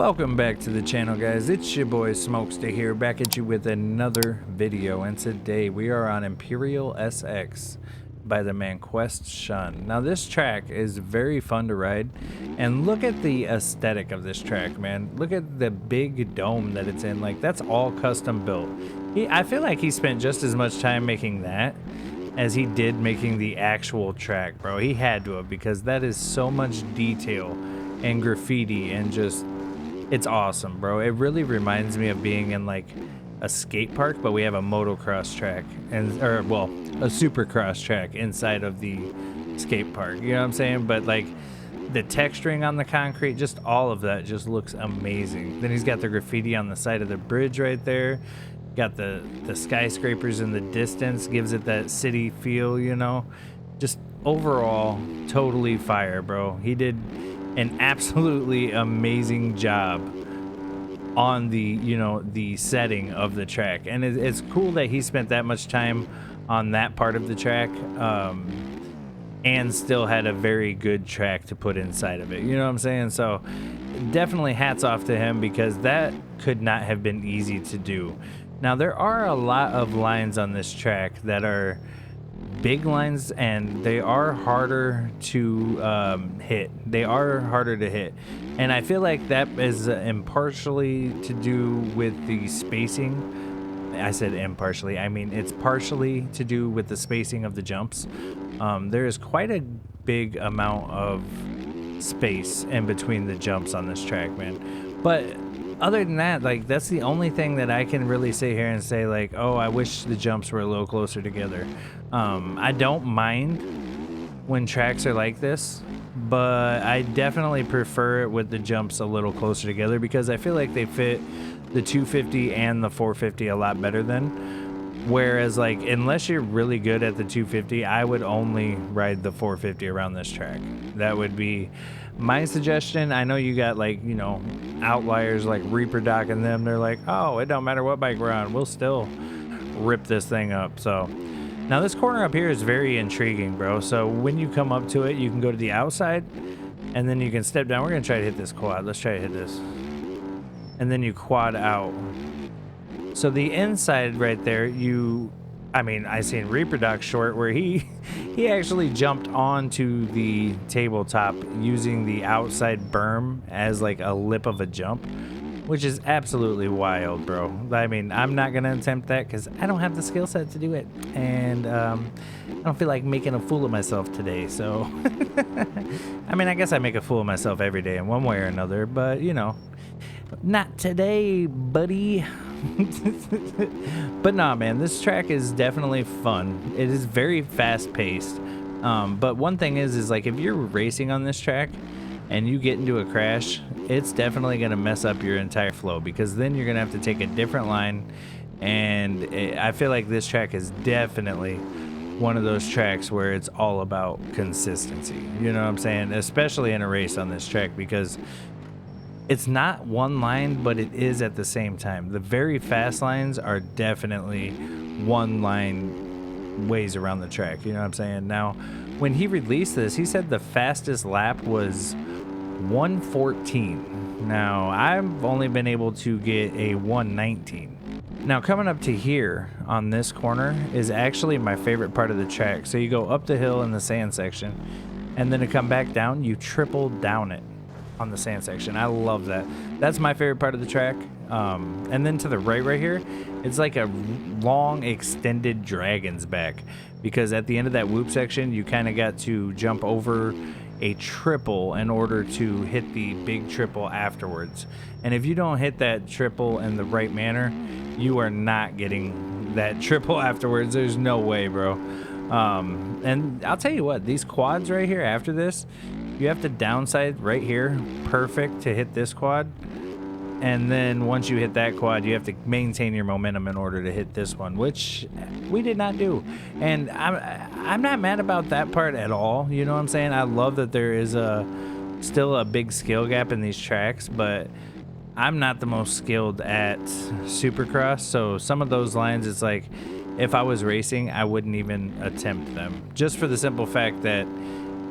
Welcome back to the channel, guys. It's your boy Smokester here, back at you with another video, and today we are on Imperial SX by the man Quest Shun. Now this track is very fun to ride, and look at the aesthetic of this track, man. Look at the big dome that it's in. Like, that's all custom built. I feel like he spent just as much time making that as he did making the actual track, bro. He had to have, because that is so much detail and graffiti and just, it's awesome, bro. It really reminds me of being in like a skate park, but we have a motocross track and, or well, a supercross track inside of the skate park. You know what I'm saying? But like the texturing on the concrete, just all of that just looks amazing. Then he's got the graffiti on the side of the bridge right there. Got the skyscrapers in the distance, gives it that city feel, you know. Just overall, totally fire, bro. He did an absolutely amazing job on the, you know, the setting of the track, and it's cool that he spent that much time on that part of the track, and still had a very good track to put inside of it. You know what I'm saying? So definitely hats off to him, because that could not have been easy to do. Now there are a lot of lines on this track that are big lines, and they are harder to hit. They are harder to hit, and I feel like that is impartially to do with the spacing. I said impartially, I mean it's partially to do with the spacing of the jumps. There is quite a big amount of space in between the jumps on this track, man. But other than that, like, that's the only thing that I can really sit here and say, like, oh, I wish the jumps were a little closer together. I don't mind when tracks are like this, but I definitely prefer it with the jumps a little closer together, because I feel like they fit the 250 and the 450 a lot better than. Whereas, like, unless you're really good at the 250, I would only ride the 450 around this track. That would be my suggestion. I know you got, like, you know, outliers like Reaper Doc and them. They're like, oh, it don't matter what bike we're on, we'll still rip this thing up. So now this corner up here is very intriguing, bro. So when you come up to it, you can go to the outside, and then you can step down. We're gonna try to hit this quad. Let's try to hit this, and then you quad out. So the inside right there, I seen Reaper Doc short where he actually jumped onto the tabletop using the outside berm as like a lip of a jump, which is absolutely wild, bro. I mean, I'm not gonna attempt that because I don't have the skill set to do it, and I don't feel like making a fool of myself today. So I mean, I guess I make a fool of myself every day in one way or another, but you know, not today, buddy. But nah, man, this track is definitely fun. It is very fast paced, but one thing is like, if you're racing on this track and you get into a crash, it's definitely gonna mess up your entire flow, because then you're gonna have to take a different line. And I feel like this track is definitely one of those tracks where it's all about consistency, you know what I'm saying? Especially in a race on this track, because it's not one line, but it is at the same time. The very fast lines are definitely one line ways around the track, you know what I'm saying? Now, when he released this, he said the fastest lap was 114. Now, I've only been able to get a 119. Now, coming up to here on this corner is actually my favorite part of the track. So you go up the hill in the sand section, and then to come back down, you triple down it on the sand section. I love that. That's my favorite part of the track. And then to the right here, it's like a long extended dragon's back, because at the end of that whoop section, you kind of got to jump over a triple in order to hit the big triple afterwards. And if you don't hit that triple in the right manner, you are not getting that triple afterwards. There's no way, bro. And I'll tell you what, these quads right here after this, you have to downside right here perfect to hit this quad, and then once you hit that quad, you have to maintain your momentum in order to hit this one, which we did not do. And I'm not mad about that part at all, you know what I'm saying? I love that there is still a big skill gap in these tracks, but I'm not the most skilled at Supercross, so some of those lines, it's like, if I was racing, I wouldn't even attempt them, just for the simple fact that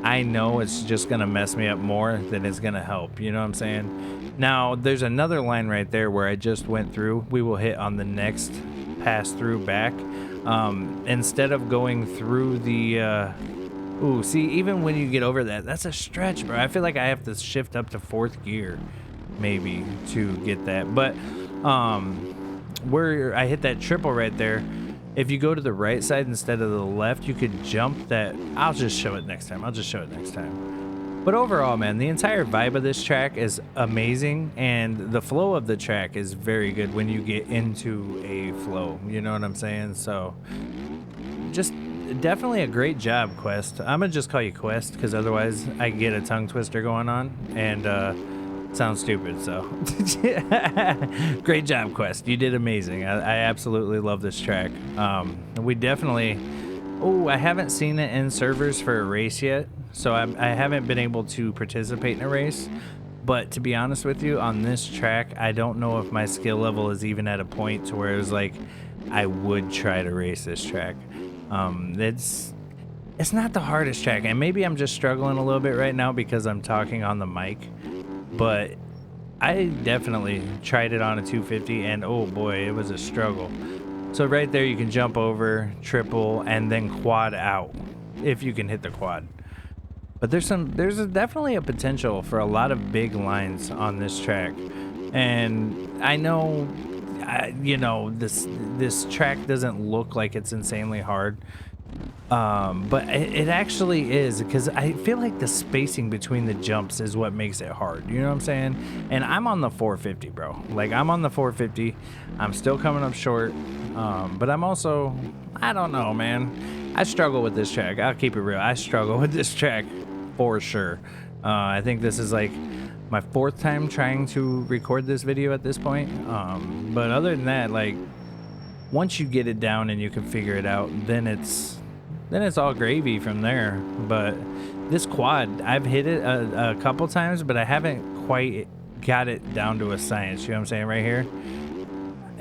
I know it's just gonna mess me up more than it's gonna help, you know what I'm saying? Now, there's another line right there where I just went through. We will hit on the next pass through back. Instead of going through the... ooh, see, even when you get over that, that's a stretch, bro. I feel like I have to shift up to 4th gear, maybe, to get that. But where I hit that triple right there, if you go to the right side instead of the left, you could jump that. I'll just show it next time. But overall, man, the entire vibe of this track is amazing, and the flow of the track is very good when you get into a flow. You know what I'm saying? So, just definitely a great job, Quest. I'm gonna just call you Quest because otherwise I get a tongue twister going on and sounds stupid. So, great job, Quest. You did amazing. I absolutely love this track. We definitely. Oh, I haven't seen it in servers for a race yet, so I haven't been able to participate in a race. But to be honest with you, on this track, I don't know if my skill level is even at a point to where it was like I would try to race this track. It's not the hardest track, and maybe I'm just struggling a little bit right now because I'm talking on the mic. But I definitely tried it on a 250, and oh boy, it was a struggle. So right there, you can jump over, triple, and then quad out if you can hit the quad. But there's definitely a potential for a lot of big lines on this track, and I know, you know, this track doesn't look like it's insanely hard, but it actually is, because I feel like the spacing between the jumps is what makes it hard. You know what I'm saying? And I'm on the 450, bro. Like, I'm on the 450. I'm still coming up short. But I'm also, I don't know, man. I struggle with this track. I'll keep it real. I struggle with this track for sure. I think this is like my 4th time trying to record this video at this point. But other than that, like, once you get it down and you can figure it out, then it's all gravy from there. But this quad, I've hit it a couple times, but I haven't quite got it down to a science. You know what I'm saying? Right here.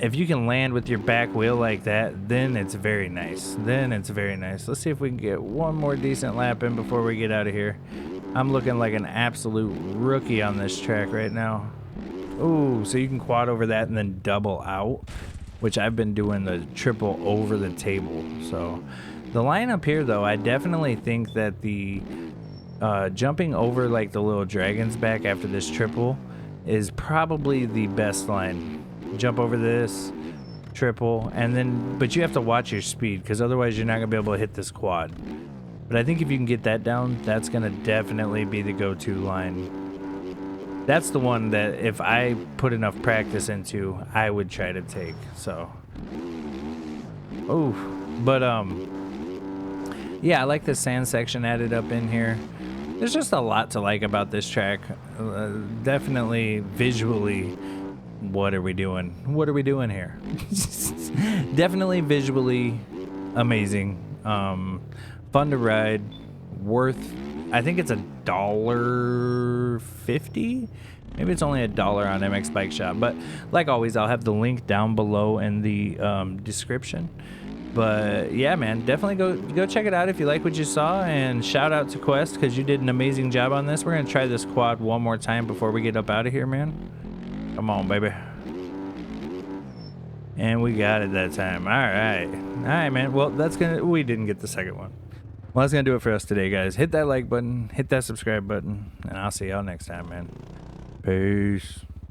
If you can land with your back wheel like that, then it's very nice. Let's see if we can get one more decent lap in before we get out of here. I'm looking like an absolute rookie on this track right now. Ooh, so you can quad over that and then double out, which I've been doing the triple over the table. So the line up here, though, I definitely think that the jumping over like the little dragon's back after this triple is probably the best line. Jump over this triple, and then, but you have to watch your speed, because otherwise you're not gonna be able to hit this quad. But I think if you can get that down, that's gonna definitely be the go-to line. That's the one that if I put enough practice into, I would try to take. So, oh, but yeah, I like the sand section added up in here. There's just a lot to like about this track. Definitely visually. What are we doing? What are we doing here? Definitely visually amazing. Fun to ride. Worth, I think it's $1.50. Maybe it's only $1 on MX Bike Shop. But like always, I'll have the link down below in the description. But yeah, man, definitely go check it out if you like what you saw. And shout out to Quest, because you did an amazing job on this. We're gonna try this quad one more time before we get up out of here, man. Come on, baby. And we got it that time. All right, man. Well, we didn't get the second one. Well, that's gonna do it for us today, guys. Hit that like button, hit that subscribe button, and I'll see y'all next time, man. Peace.